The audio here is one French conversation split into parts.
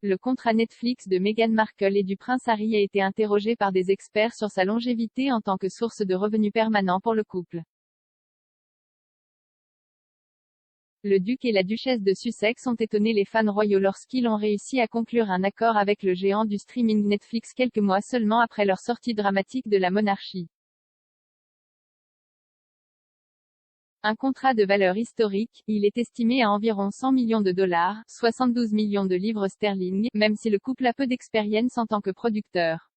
le contrat Netflix de Meghan Markle et du prince Harry a été interrogé par des experts sur sa longévité en tant que source de revenus permanents pour le couple. Le duc et la duchesse de Sussex ont étonné les fans royaux lorsqu'ils ont réussi à conclure un accord avec le géant du streaming Netflix quelques mois seulement après leur sortie dramatique de la monarchie. Un contrat de valeur historique, il est estimé à environ 100 millions de dollars, 72 millions de livres sterling, même si le couple a peu d'expérience en tant que producteur.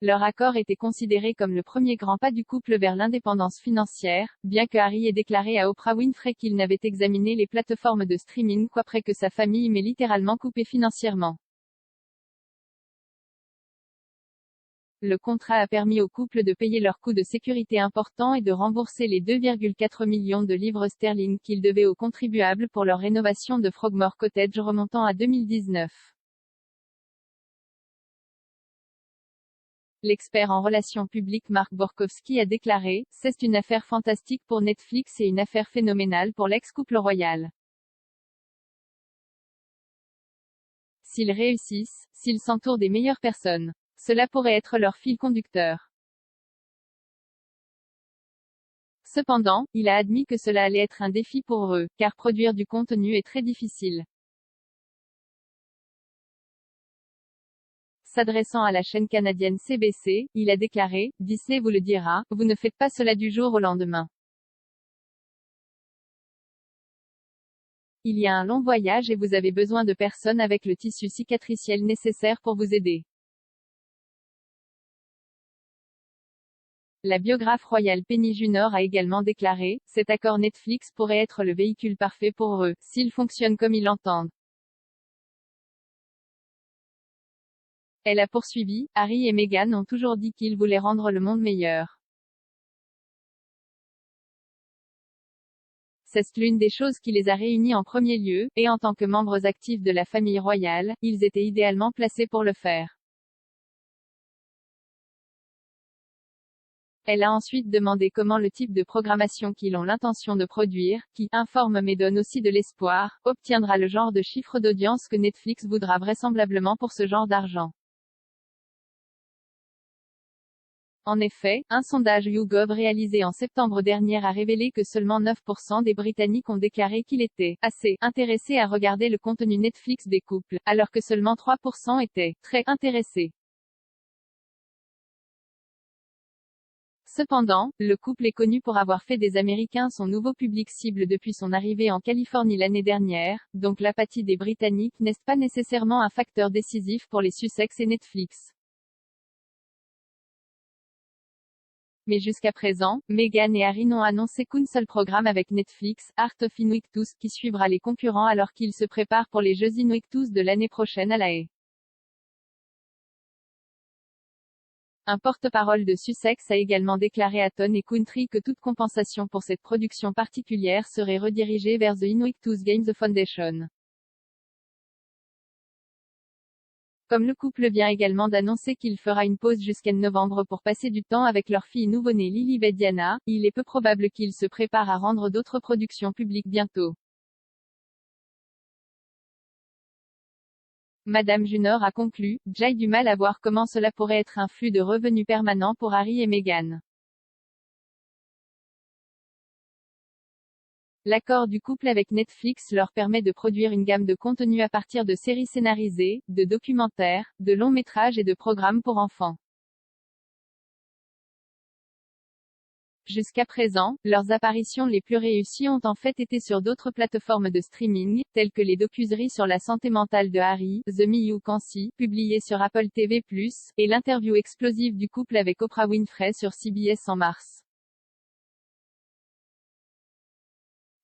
Leur accord était considéré comme le premier grand pas du couple vers l'indépendance financière, bien que Harry ait déclaré à Oprah Winfrey qu'il n'avait examiné les plateformes de streaming qu'après que sa famille m'ait littéralement coupé financièrement. Le contrat a permis au couple de payer leurs coûts de sécurité importants et de rembourser les 2,4 millions de livres sterling qu'ils devaient aux contribuables pour leur rénovation de Frogmore Cottage remontant à 2019. L'expert en relations publiques Mark Borkowski a déclaré « C'est une affaire fantastique pour Netflix et une affaire phénoménale pour l'ex-couple royal. S'ils réussissent, s'ils s'entourent des meilleures personnes. Cela pourrait être leur fil conducteur. » Cependant, il a admis que cela allait être un défi pour eux, car produire du contenu est très difficile. S'adressant à la chaîne canadienne CBC, il a déclaré « Disney vous le dira, vous ne faites pas cela du jour au lendemain. Il y a un long voyage et vous avez besoin de personnes avec le tissu cicatriciel nécessaire pour vous aider. » La biographe royale Penny Junor a également déclaré « Cet accord Netflix pourrait être le véhicule parfait pour eux, s'il fonctionne comme ils l'entendent. » Elle a poursuivi, Harry et Meghan ont toujours dit qu'ils voulaient rendre le monde meilleur. C'est l'une des choses qui les a réunis en premier lieu, et en tant que membres actifs de la famille royale, ils étaient idéalement placés pour le faire. Elle a ensuite demandé comment le type de programmation qu'ils ont l'intention de produire, qui informe mais donne aussi de l'espoir, obtiendra le genre de chiffre d'audience que Netflix voudra vraisemblablement pour ce genre d'argent. En effet, un sondage YouGov réalisé en septembre dernier a révélé que seulement 9% des Britanniques ont déclaré qu'ils étaient assez intéressés à regarder le contenu Netflix des couples, alors que seulement 3% étaient très intéressés. Cependant, le couple est connu pour avoir fait des Américains son nouveau public cible depuis son arrivée en Californie l'année dernière, donc l'apathie des Britanniques n'est pas nécessairement un facteur décisif pour les Sussex et Netflix. Mais jusqu'à présent, Meghan et Harry n'ont annoncé qu'un seul programme avec Netflix, Art of Invictus, qui suivra les concurrents alors qu'ils se préparent pour les Jeux Invictus de l'année prochaine à La Haye. Un porte-parole de Sussex a également déclaré à Town & Country que toute compensation pour cette production particulière serait redirigée vers The Invictus Games Foundation. Comme le couple vient également d'annoncer qu'il fera une pause jusqu'en novembre pour passer du temps avec leur fille nouveau-née Lilibet Diana, il est peu probable qu'ils se préparent à rendre d'autres productions publiques bientôt. Madame Junor a conclu, « J'ai du mal à voir comment cela pourrait être un flux de revenus permanent pour Harry et Meghan. » L'accord du couple avec Netflix leur permet de produire une gamme de contenus à partir de séries scénarisées, de documentaires, de longs métrages et de programmes pour enfants. Jusqu'à présent, leurs apparitions les plus réussies ont en fait été sur d'autres plateformes de streaming, telles que les docuseries sur la santé mentale de Harry, The Me You Can See, publié sur Apple TV+, et l'interview explosive du couple avec Oprah Winfrey sur CBS en mars.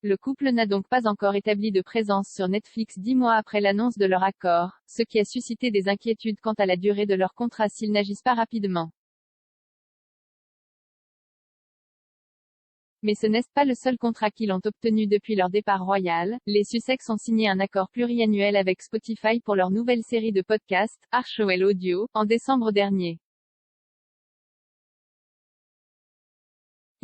Le couple n'a donc pas encore établi de présence sur Netflix 10 mois après l'annonce de leur accord, ce qui a suscité des inquiétudes quant à la durée de leur contrat s'ils n'agissent pas rapidement. Mais ce n'est pas le seul contrat qu'ils ont obtenu depuis leur départ royal. Les Sussex ont signé un accord pluriannuel avec Spotify pour leur nouvelle série de podcasts, Archewell Audio, en décembre dernier.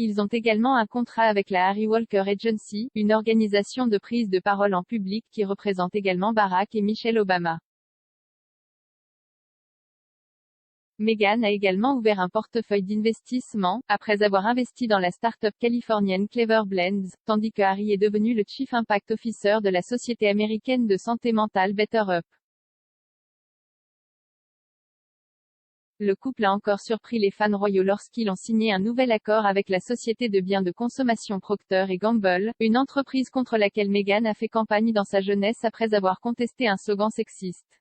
Ils ont également un contrat avec la Harry Walker Agency, une organisation de prise de parole en public qui représente également Barack et Michelle Obama. Meghan a également ouvert un portefeuille d'investissement, après avoir investi dans la start-up californienne Clever Blends, tandis que Harry est devenu le Chief Impact Officer de la société américaine de santé mentale BetterUp. Le couple a encore surpris les fans royaux lorsqu'ils ont signé un nouvel accord avec la société de biens de consommation Procter & Gamble, une entreprise contre laquelle Meghan a fait campagne dans sa jeunesse après avoir contesté un slogan sexiste.